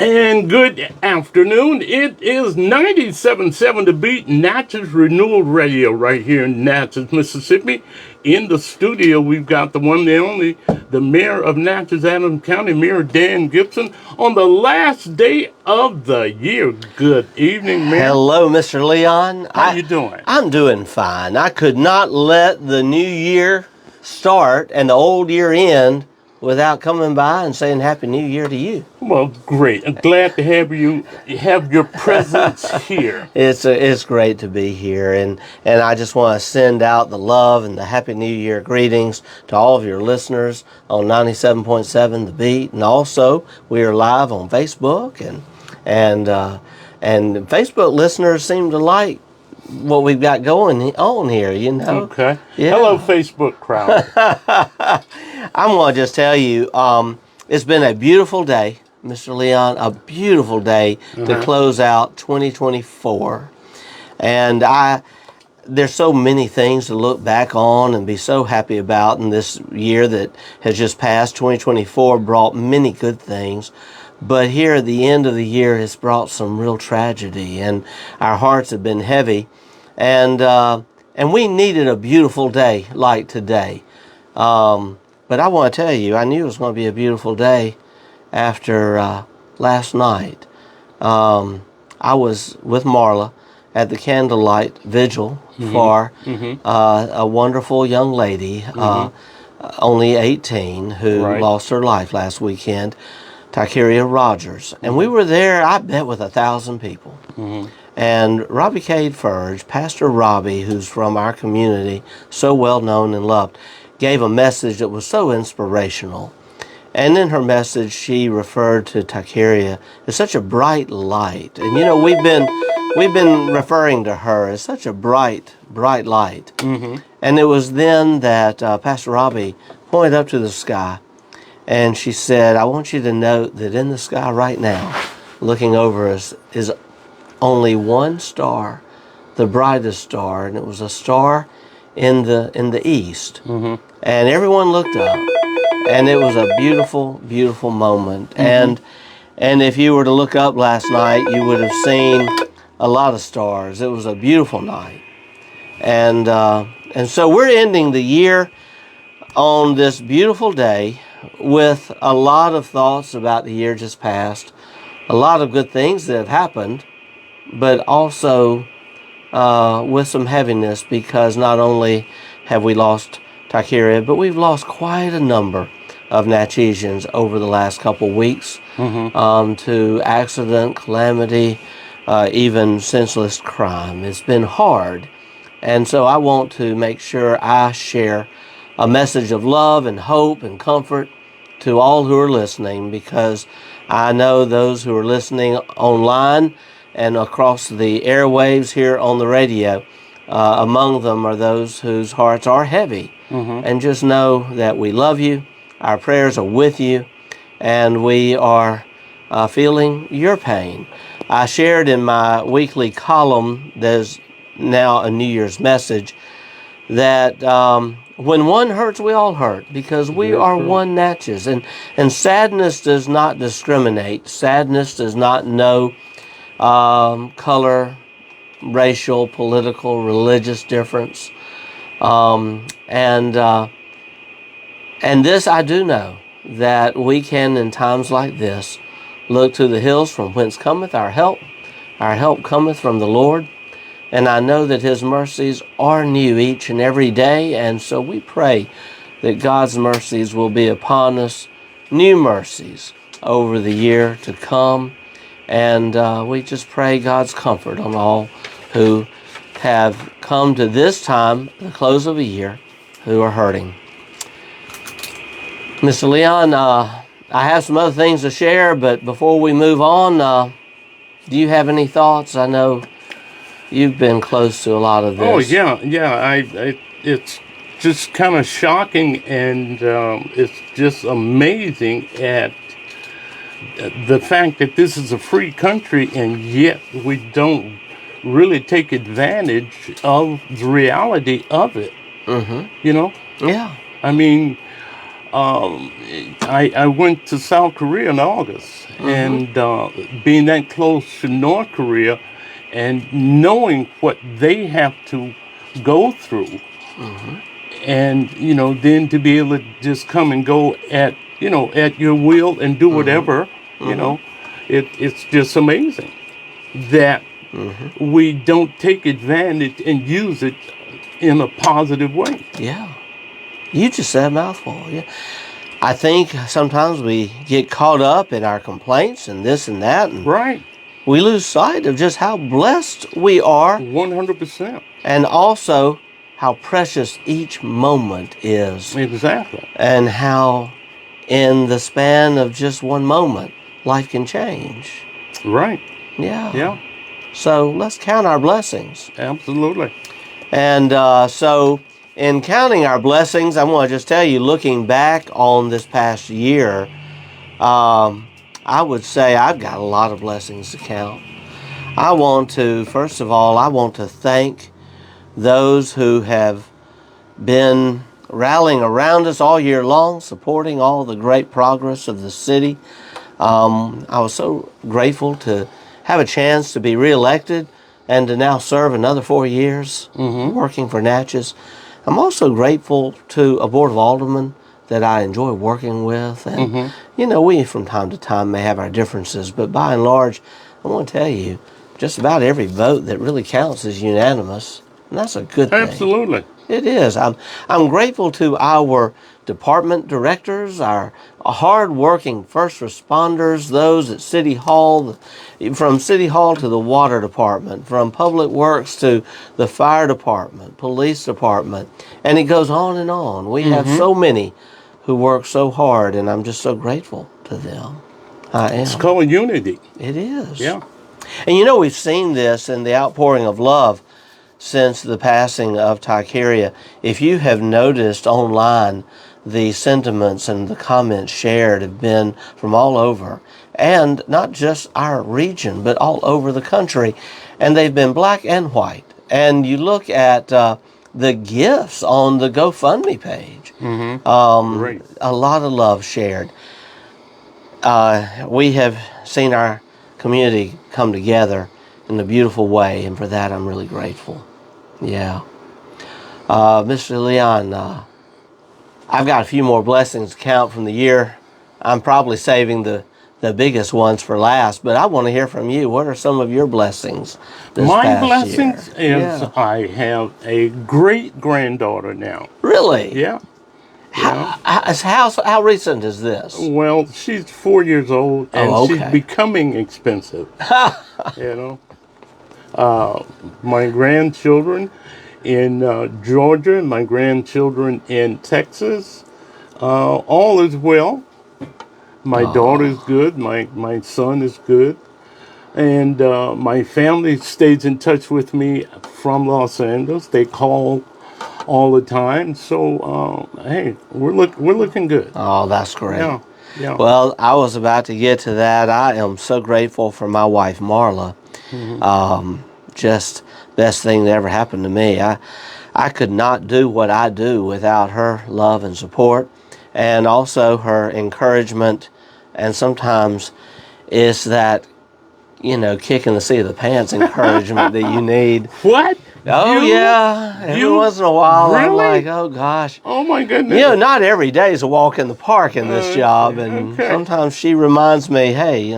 And good afternoon. It is 97.7 The Beat, Natchez Renewal Radio right here in Natchez, Mississippi. In the studio, we've got the one, the only, the Mayor of Natchez, Adams County, Mayor Dan Gibson, on the last day of the year. Good evening, Mayor. Hello, Mr. Leon. How you doing? I'm doing fine. I could not let the new year start and the old year end without coming by and saying Happy New Year to you. Well, great. I'm glad to have your presence here. It's great to be here, and I just want to send out the love and the Happy New Year greetings to all of your listeners on 97.7 The Beat, and also we are live on Facebook, and Facebook listeners seem to like what we've got going on here, you know. Okay. Yeah. Hello, Facebook crowd. I'm going to just tell you, it's been a beautiful day, Mr. Leon, a beautiful day to close out 2024. And there's so many things to look back on and be so happy about in this year that has just passed. 2024 brought many good things. But here at the end of the year, it's brought some real tragedy, and our hearts have been heavy. And we needed a beautiful day like today. But I want to tell you, I knew it was going to be a beautiful day after last night. I was with Marla at the candlelight vigil for a wonderful young lady, only 18, who lost her life last weekend, Tykeria Rogers. And we were there, I bet, with 1,000 people. And Robbie Cade Furge, Pastor Robbie, who's from our community, so well known and loved, gave a message that was so inspirational. And in her message, she referred to Tykeria as such a bright light. And you know, we've been referring to her as such a bright light. And it was then that Pastor Robbie pointed up to the sky, and she said, I want you to note that in the sky right now, looking over us, is only one star, the brightest star, and it was a star in the east. And everyone looked up, and it was a beautiful, beautiful moment. And if you were to look up last night, you would have seen a lot of stars. It was a beautiful night. And so we're ending the year on this beautiful day with a lot of thoughts about the year just passed, a lot of good things that have happened, but also with some heaviness, because not only have we lost Tykeria, but we've lost quite a number of Natchezians over the last couple weeks to accident, calamity, even senseless crime. It's been hard. And so I want to make sure I share a message of love and hope and comfort to all who are listening, because I know those who are listening online and across the airwaves here on the radio, among them are those whose hearts are heavy. And just know that we love you, our prayers are with you, and we are feeling your pain. I shared in my weekly column, there's now a New Year's message, that when one hurts, we all hurt, because we are one Natchez. And sadness does not discriminate. Sadness does not know color, racial, political, religious difference. And this I do know, that we can, in times like this, look to the hills from whence cometh our help. Our help cometh from the Lord. And I know that His mercies are new each and every day. And so we pray that God's mercies will be upon us, new mercies over the year to come. And we just pray God's comfort on all who have come to this time, the close of a year, who are hurting. Mr. Leon, I have some other things to share, but before we move on, do you have any thoughts? I know you've been close to a lot of this. Oh, yeah. It's just kind of shocking, and it's just amazing at the fact that this is a free country, and yet we don't really take advantage of the reality of it. You know? Yeah. I mean, I went to South Korea in August, and being that close to North Korea, and knowing what they have to go through, and then to be able to just come and go at at your will and do whatever, it's just amazing that we don't take advantage and use it in a positive way. Yeah. You just said a mouthful. Yeah. I think sometimes we get caught up in our complaints and this and that, and Right. we lose sight of just how blessed we are, 100%. and also how precious each moment is, Exactly. and how in the span of just one moment, life can change. Right. Yeah. Yeah. So let's count our blessings. Absolutely. And so in counting our blessings, I want to just tell you, looking back on this past year, I would say I've got a lot of blessings to count. First of all, I want to thank those who have been rallying around us all year long, supporting all the great progress of the city. I was so grateful to have a chance to be reelected and to now serve another 4 years working for Natchez. I'm also grateful to a Board of Aldermen that I enjoy working with. And, we from time to time may have our differences, but by and large, I want to tell you, just about every vote that really counts is unanimous. And that's a good thing. Absolutely. It is. I'm grateful to our department directors, our hard-working first responders, those at City Hall, from City Hall to the Water Department, from Public Works to the Fire Department, Police Department, and it goes on and on. We have so many who work so hard, and I'm just so grateful to them. I am. It's called unity. It is. Yeah. And we've seen this in the outpouring of love since the passing of Tykeria. If you have noticed online, the sentiments and the comments shared have been from all over, and not just our region, but all over the country. And they've been black and white. And you look at the gifts on the GoFundMe page. Great. A lot of love shared. We have seen our community come together in a beautiful way, and for that I'm really grateful. Yeah. Mr. Leon, I've got a few more blessings to count from the year. I'm probably saving the biggest ones for last, but I want to hear from you. What are some of your blessings this My past blessings year? is I have a great granddaughter now. Really? Yeah. How recent is this? Well, she's 4 years old, and okay. she's becoming expensive. My grandchildren in Georgia, my grandchildren in Texas, all is well. My daughter's good. My son is good. And my family stays in touch with me from Los Angeles. They call all the time. So, hey, we're looking good. Oh, that's great. Yeah. Yeah. Well, I was about to get to that. I am so grateful for my wife, Marla. Just best thing that ever happened to me. I could not do what I do without her love and support, and also her encouragement. And sometimes it's that, kick in the seat of the pants encouragement that you need. What? Oh, yeah. Every once in a while, I'm like, oh, gosh. Oh, my goodness. Not every day is a walk in the park in this job. And sometimes she reminds me, hey,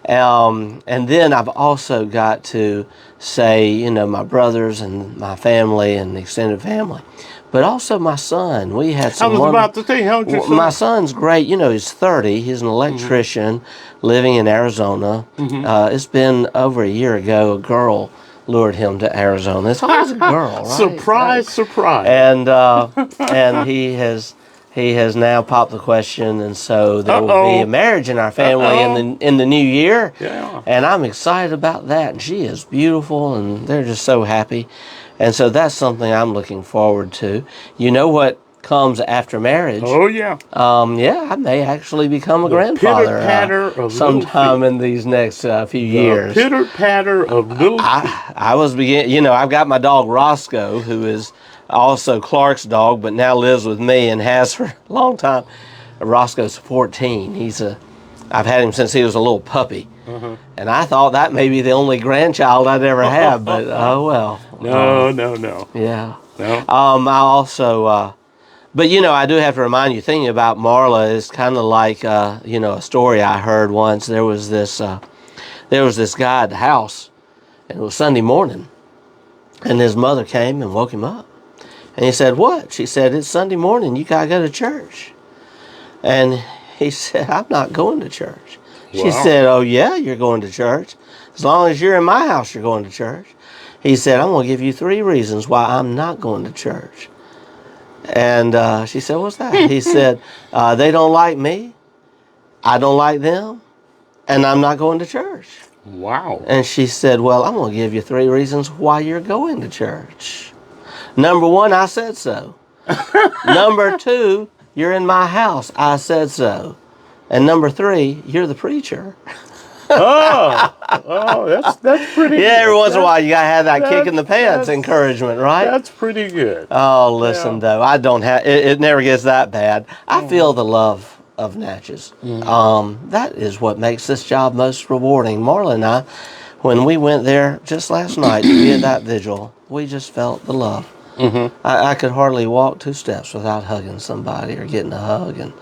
and then I've also got to say, my brothers and my family and the extended family. But also my son. We had some. I was about to say, how's your son? My son's great. He's 30. He's an electrician living in Arizona. It's been over a year ago. A girl lured him to Arizona. It's always a girl, right? Surprise, surprise. And he has now popped the question, and so there will be a marriage in our family in the new year. Yeah. And I'm excited about that. And she is beautiful, and they're just so happy. And so that's something I'm looking forward to. You know what comes after marriage? Oh, yeah. I may actually become a grandfather pitter-patter of sometime in these next few years. Pitter-patter of little feet. I was I've got my dog Roscoe, who is also Clark's dog, but now lives with me and has for a long time. Roscoe's 14. I've had him since he was a little puppy. And I thought that may be the only grandchild I'd ever have, but oh well. No. Yeah. No. I also, but I do have to remind you, thinking about Marla is kind of like, a story I heard once. There was this guy at the house, and it was Sunday morning, and his mother came and woke him up. And he said, "What?" She said, "It's Sunday morning. You got to go to church." And he said, "I'm not going to church." She said, "Oh, yeah, you're going to church. As long as you're in my house, you're going to church." He said, "I'm going to give you 3 reasons why I'm not going to church." And she said, "What's that?" He said, "They don't like me, I don't like them, and I'm not going to church." Wow. And she said, "Well, I'm going to give you 3 reasons why you're going to church. Number 1, I said so. Number 2, you're in my house. I said so. And number 3, you're the preacher." That's pretty good. Yeah, every once in a while you got to have that kick in the pants encouragement, right? That's pretty good. Oh, listen, though, I don't have, it never gets that bad. I feel the love of Natchez. That is what makes this job most rewarding. Marla and I, when we went there just last night to be at that vigil, we just felt the love. I could hardly walk 2 steps without hugging somebody or getting a hug, and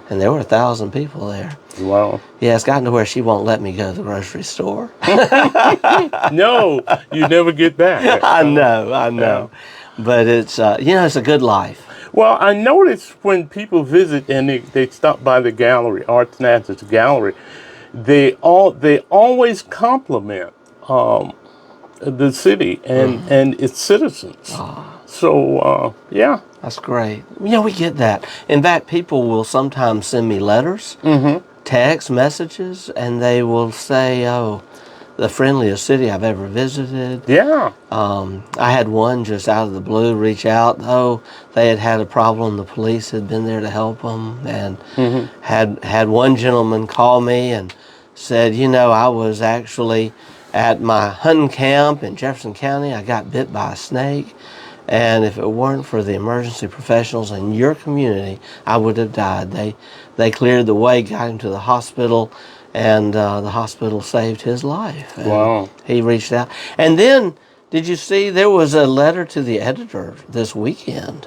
there were 1,000 people there. Wow. Yeah, it's gotten to where she won't let me go to the grocery store. No, you never get back. I know. Yeah. But it's, it's a good life. Well, I noticed when people visit and they stop by the gallery, Arts Natchez Gallery, they always compliment the city and its citizens. So, yeah. That's great. We get that. In fact, people will sometimes send me letters, text messages, and they will say, "Oh, the friendliest city I've ever visited." Yeah. I had one just out of the blue reach out. Oh, they had a problem. The police had been there to help them, and had one gentleman call me and said, "I was actually at my hunting camp in Jefferson County. I got bit by a snake. And if it weren't for the emergency professionals in your community, I would have died." They cleared the way, got him to the hospital, and the hospital saved his life. And wow. He reached out. And then, did you see there was a letter to the editor this weekend?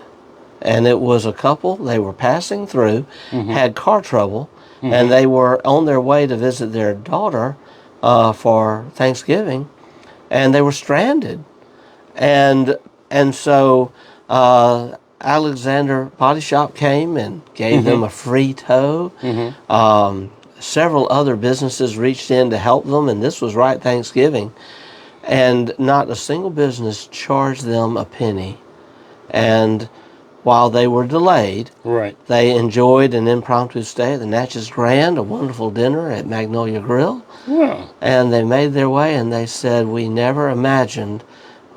And it was a couple, they were passing through, had car trouble, and they were on their way to visit their daughter for Thanksgiving, and they were stranded. And so Alexander Body Shop came and gave them a free tow. Several other businesses reached in to help them, and this was right Thanksgiving. And not a single business charged them a penny. And while they were delayed, they enjoyed an impromptu stay at the Natchez Grand, a wonderful dinner at Magnolia Grill. Yeah. And they made their way, and they said, "We never imagined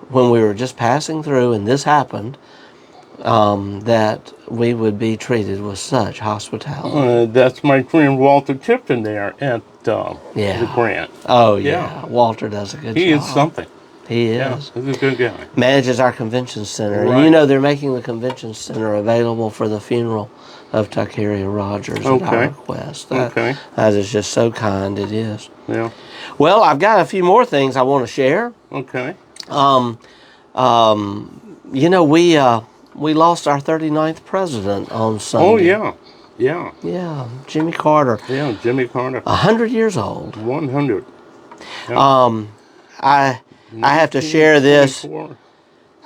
when we were just passing through and this happened, that we would be treated with such hospitality." That's my friend Walter Tipton there at the Grant. Oh, yeah. Walter does a good job. He is something. He is. Yeah, he's a good guy. Manages our convention center. Right. And they're making the convention center available for the funeral of Takeria Rogers at our request. That is just so kind, it is. Yeah. Well, I've got a few more things I want to share. Okay. We lost our 39th president on Sunday. Oh, yeah. Yeah. Yeah, Jimmy Carter. Yeah, Jimmy Carter. 100 years old. 100. Yeah. I have to share this.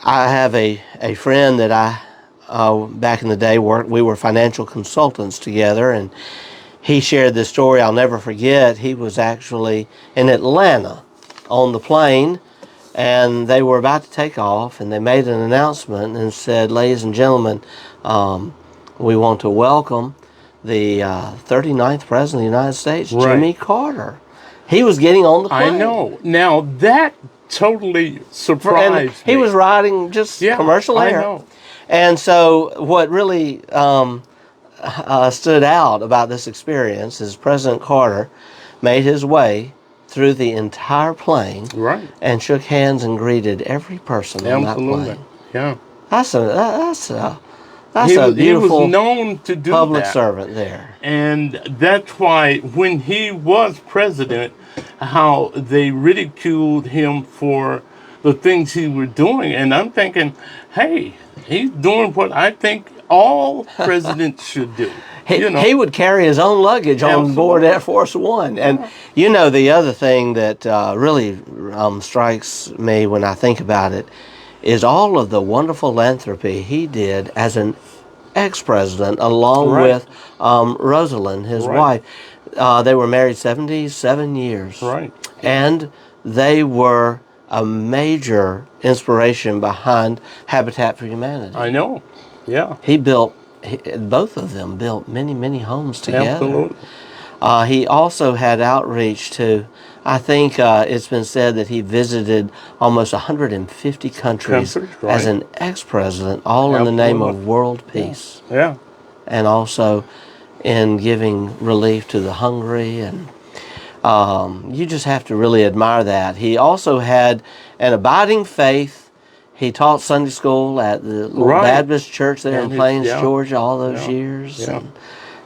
I have a friend that back in the day, we were financial consultants together, and he shared this story I'll never forget. He was actually in Atlanta on the plane, and they were about to take off, and they made an announcement and said, "Ladies and gentlemen, we want to welcome the 39th President of the United States, Jimmy Carter." He was getting on the plane. I know. Now, that totally surprised me. He was riding just commercial air. I know. And so what really stood out about this experience is President Carter made his way through the entire plane and shook hands and greeted every person on that plane. Yeah. That's a He was beautiful known to do public that. servant there. And that's why when he was president, how they ridiculed him for the things he was doing. And I'm thinking, hey, he's doing what I think all presidents should do. He would carry his own luggage on board Air Force One. And you know, the other thing that really strikes me when I think about it is all of the wonderful philanthropy he did as an ex-president, along with Rosalind, his wife. They were married 77 years. Right. And they were a major inspiration behind Habitat for Humanity. I know. Yeah. Both of them built many, many homes together. Absolutely. He also had outreach to, I think it's been said that he visited almost 150 countries as an ex-president, all in the name of world peace. Yeah. And also in giving relief to the hungry. And you just have to really admire that. He also had an abiding faith. He taught Sunday school at the little Baptist church there in Plains, Georgia, all those years. Yeah.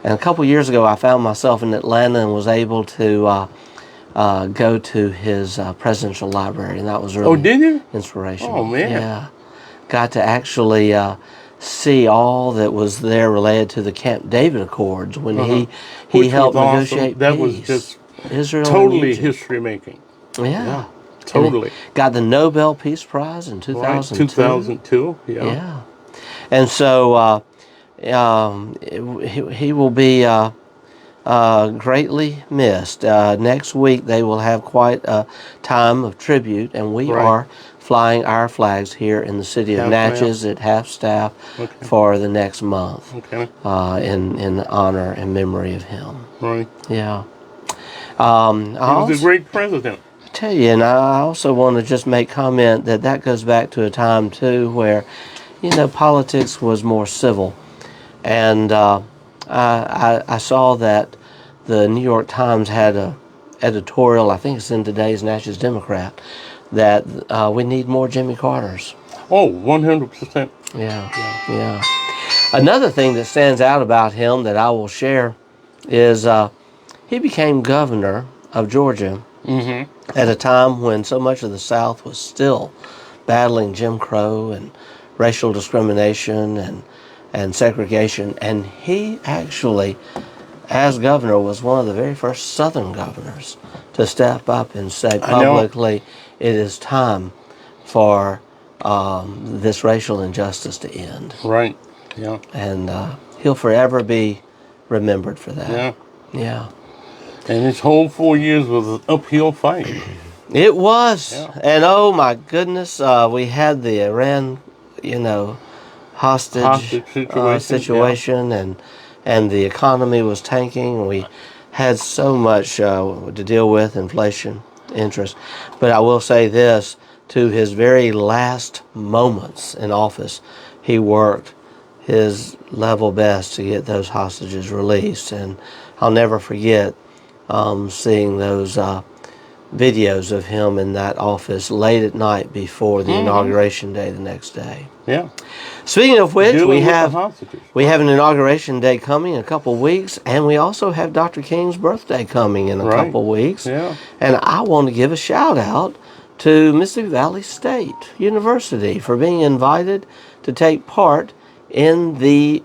And a couple years ago, I found myself in Atlanta and was able to go to his presidential library, and that was really inspirational. Oh, man. Yeah. Got to actually see all that was there related to the Camp David Accords when he helped negotiate that peace. was just Israel totally history making. Yeah. Totally. Got the Nobel Peace Prize in 2002. 2002, yeah. And so he will be greatly missed. Next week they will have quite a time of tribute, and we are flying our flags here in the city of Natchez at half-staff for the next month in honor and memory of him. Right. Yeah. He was a great president. Tell you, and I also want to just make comment that goes back to a time too where, politics was more civil, and I saw that the New York Times had a editorial, I think it's in today's Natchez Democrat, that we need more Jimmy Carters. Oh, 100%. Yeah. Another thing that stands out about him that I will share is he became governor of Georgia at a time when so much of the South was still battling Jim Crow and racial discrimination and segregation. And he actually, as governor, was one of the very first Southern governors to step up and say publicly, it is time for this racial injustice to end. Right, yeah. And he'll forever be remembered for that. Yeah. And his whole 4 years was an uphill fight. It was. Yeah. And oh my goodness, we had the Iran, hostage situation and the economy was tanking. We had so much to deal with, inflation, interest. But I will say this, to his very last moments in office, he worked his level best to get those hostages released. And I'll never forget seeing those videos of him in that office late at night before the inauguration day the next day. Yeah. Speaking of which, we have an inauguration day coming in a couple of weeks, and we also have Dr. King's birthday coming in a couple of weeks. Yeah. And I want to give a shout out to Mississippi Valley State University for being invited to take part in the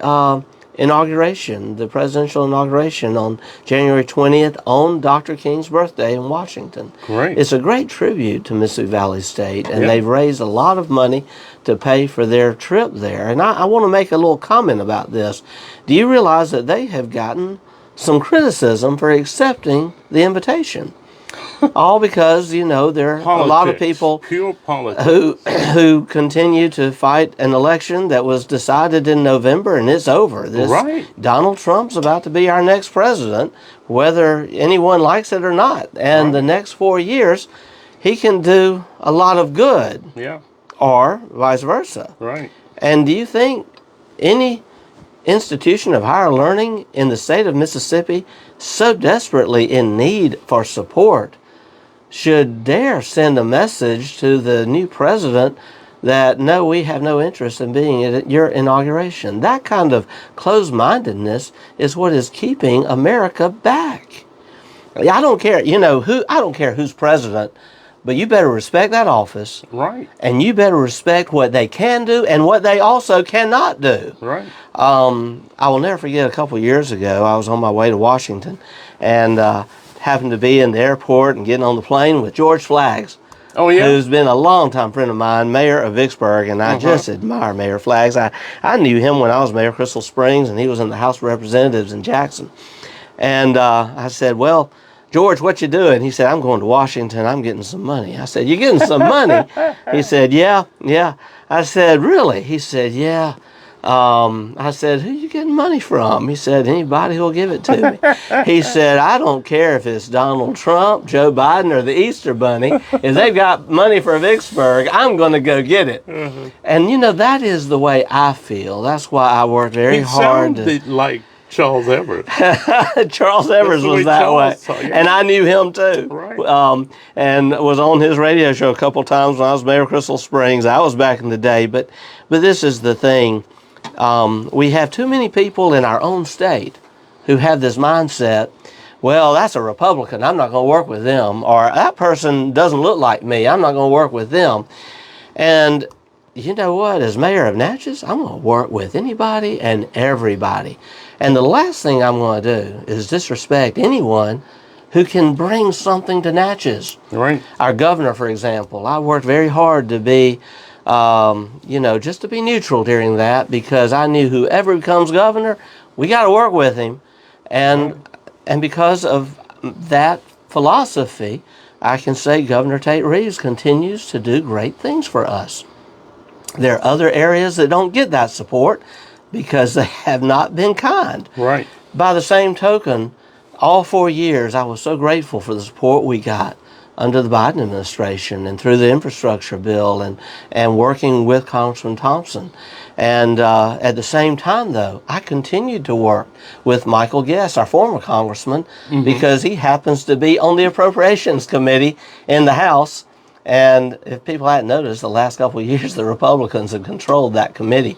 inauguration, the presidential inauguration on January 20th on Dr. King's birthday in Washington. Great. It's a great tribute to Mississippi Valley State, and they've raised a lot of money to pay for their trip there. And I want to make a little comment about this. Do you realize that they have gotten some criticism for accepting the invitation? All because, there are a lot of people who continue to fight an election that was decided in November, and it's over. Donald Trump's about to be our next president, whether anyone likes it or not. And the next 4 years, he can do a lot of good. Yeah. Or vice versa. Right. And do you think any institution of higher learning in the state of Mississippi, so desperately in need for support, should dare send a message to the new president that, no, we have no interest in being at your inauguration. That kind of closed-mindedness is what is keeping America back. I don't care, I don't care who's president, but you better respect that office. Right. And you better respect what they can do and what they also cannot do. Right. I will never forget, a couple of years ago, I was on my way to Washington and happened to be in the airport and getting on the plane with George Flaggs. Oh, yeah? Who's been a longtime friend of mine, mayor of Vicksburg, and I just admire Mayor Flaggs. I knew him when I was mayor of Crystal Springs, and he was in the House of Representatives in Jackson. And I said, well, George, what you doing? He said, I'm going to Washington. I'm getting some money. I said, you getting some money? He said, yeah. I said, really? He said, yeah. I said, who you getting money from? He said, anybody who'll give it to me. He said, I don't care if it's Donald Trump, Joe Biden, or the Easter Bunny. If they've got money for Vicksburg, I'm going to go get it. And, that is the way I feel. That's why I worked very hard. He sounded like Charles Everett. Charles Everett was that way. And I knew him too. Right. And was on his radio show a couple times when I was mayor of Crystal Springs. That was back in the day. But this is the thing. We have too many people in our own state who have this mindset, well, that's a Republican, I'm not going to work with them. Or that person doesn't look like me, I'm not going to work with them. And you know what? As mayor of Natchez, I'm going to work with anybody and everybody. And the last thing I'm going to do is disrespect anyone who can bring something to Natchez. Right. Our governor, for example, I worked very hard to be, just to be neutral during that, because I knew whoever becomes governor, we got to work with him. And because of that philosophy, I can say Governor Tate Reeves continues to do great things for us. There are other areas that don't get that support because they have not been kind. Right. By the same token, all 4 years, I was so grateful for the support we got under the Biden administration and through the infrastructure bill and working with Congressman Thompson. And at the same time, though, I continued to work with Michael Guest, our former congressman, because he happens to be on the Appropriations Committee in the House. And if people hadn't noticed, the last couple of years, the Republicans have controlled that committee.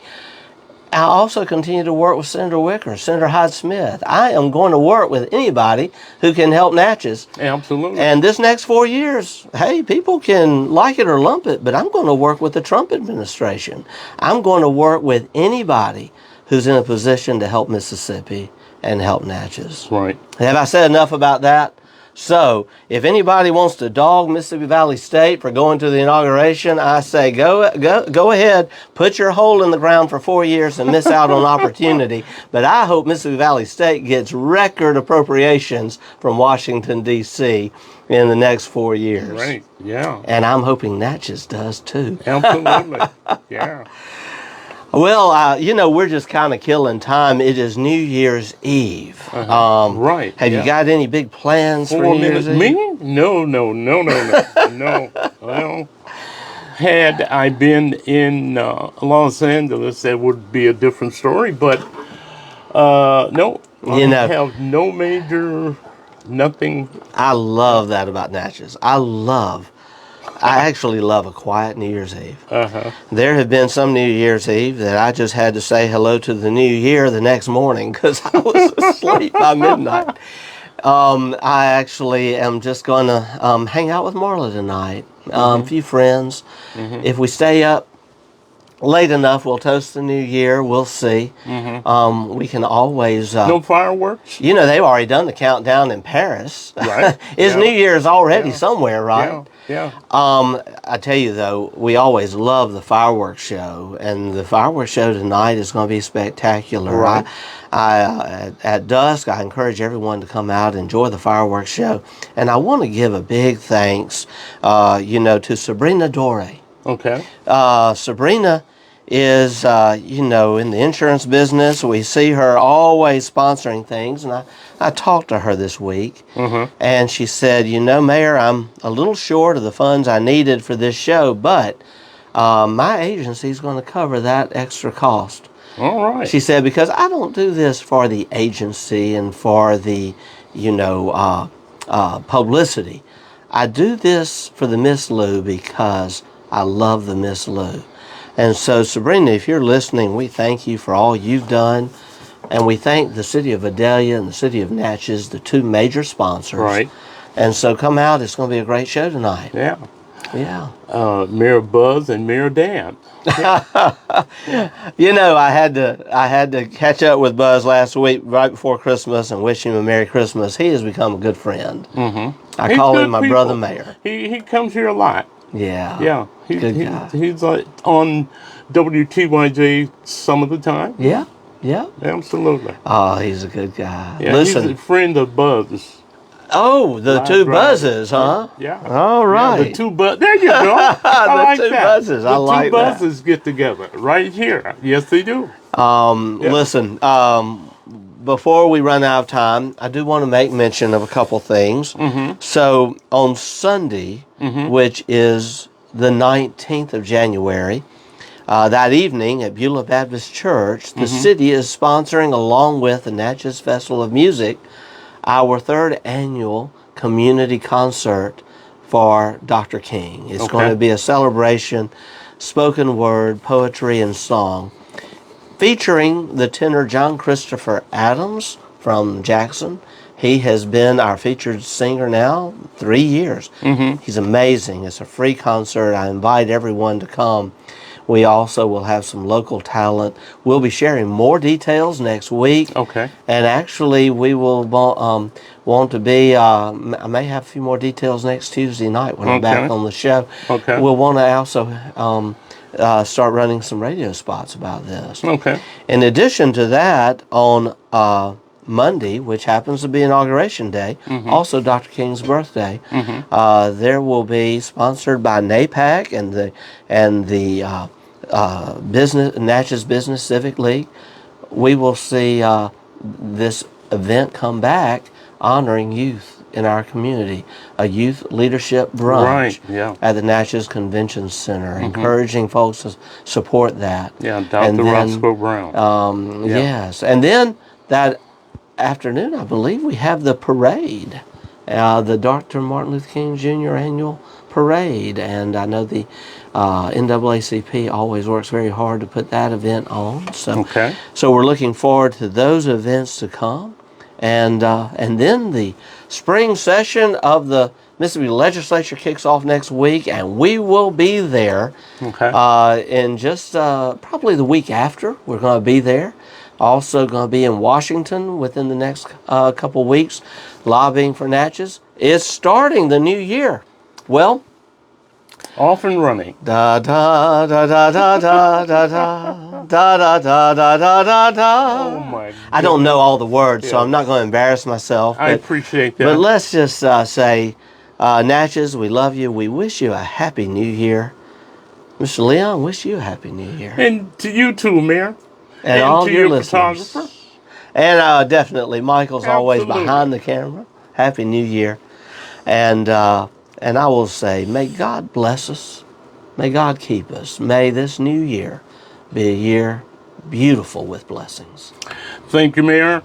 I also continue to work with Senator Wicker, Senator Hyde-Smith. I am going to work with anybody who can help Natchez. Absolutely. And this next 4 years, hey, people can like it or lump it, but I'm going to work with the Trump administration. I'm going to work with anybody who's in a position to help Mississippi and help Natchez. Right. Have I said enough about that? So, if anybody wants to dog Mississippi Valley State for going to the inauguration, I say go ahead, put your hole in the ground for 4 years and miss out on opportunity. But I hope Mississippi Valley State gets record appropriations from Washington, D.C. in the next 4 years. Right, yeah. And I'm hoping Natchez does too. Absolutely, yeah. Well, we're just kind of killing time. It is New Year's Eve. Right. Have you got any big plans for New Year's Eve? Me? No. No. Well, had I been in Los Angeles, that would be a different story. But no, I have no major, nothing. I love that about Natchez. I actually love a quiet New Year's Eve. There have been some New Year's Eve that I just had to say hello to the new year the next morning because I was asleep by midnight. I actually am just going to hang out with Marla tonight, a few friends. If we stay up late enough, we'll toast the new year. We'll see. We can always... no fireworks? They've already done the countdown in Paris. Right. New Year's already somewhere, right? Yeah. I tell you, though, we always love the fireworks show. And the fireworks show tonight is going to be spectacular. Right. At dusk, I encourage everyone to come out and enjoy the fireworks show. And I want to give a big thanks, to Sabrina Dore. Okay. Sabrina is, in the insurance business. We see her always sponsoring things. And I talked to her this week. And she said, Mayor, I'm a little short of the funds I needed for this show, but my agency is going to cover that extra cost. All right. She said, because I don't do this for the agency and for the, publicity. I do this for the Miss Lou because I love the Miss Lou. And so, Sabrina, if you're listening, we thank you for all you've done. And we thank the city of Vidalia and the city of Natchez, the two major sponsors. Right. And so come out. It's going to be a great show tonight. Yeah. Yeah. Mayor Buzz and Mayor Dan. You know, I had to catch up with Buzz last week right before Christmas and wish him a Merry Christmas. He has become a good friend. Mm-hmm. I call him my brother Mayor. He comes here a lot. Yeah. Yeah. Good guy. He's on WTYJ some of the time. Yeah. Yeah. Absolutely. Oh, he's a good guy. Yeah, Listen. he's a friend of Buzz. Oh, the two buzzes, huh? Yeah. All right. Yeah, the two buzzes. There you go. I like two that. buzzes. I like the that. two buzzes get together right here. Yes, they do. Listen, before we run out of time, I do want to make mention of a couple things. So on Sunday, which is the 19th of January, that evening at Beulah Baptist Church, the city is sponsoring, along with the Natchez Festival of Music, our third annual community concert for Dr. King. It's going to be a celebration, spoken word, poetry, and song, featuring the tenor John Christopher Adams from Jackson. He has been our featured singer now 3 years. He's amazing. It's a free concert. I invite everyone to come. We also will have some local talent. We'll be sharing more details next week. Okay. And actually, we will want to be, I may have a few more details next Tuesday night when I'm back on the show. Okay. We'll want to also start running some radio spots about this. Okay. In addition to that, on Monday, which happens to be Inauguration Day, also Dr. King's birthday, there will be, sponsored by NAPAC and the Natchez Business Civic League, we will see this event come back honoring youth in our community, a youth leadership brunch at the Natchez Convention Center, encouraging folks to support that. Yeah, Dr. Roscoe Brown. Yes, and then that afternoon, I believe we have the parade, the Dr. Martin Luther King Jr. annual parade, and I know the NAACP always works very hard to put that event on. So we're looking forward to those events to come, and then the spring session of the Mississippi Legislature kicks off next week, and we will be there in just probably the week after. We're going to be there. Also going to be in Washington within the next couple weeks, lobbying for Natchez. It's starting the new year. Well, off and running. Da da da da da da da da da da da da da da da. Oh my! I don't know all the words, so I'm not going to embarrass myself. I appreciate that. But let's just say, Natchez, we love you. We wish you a happy New Year. Mr. Leon, wish you a happy New Year. And to you too, Mayor. And all to your listeners. photographer. And definitely, Michael's always behind the camera. Happy New Year. And I will say, may God bless us. May God keep us. May this new year be a year beautiful with blessings. Thank you, Mayor.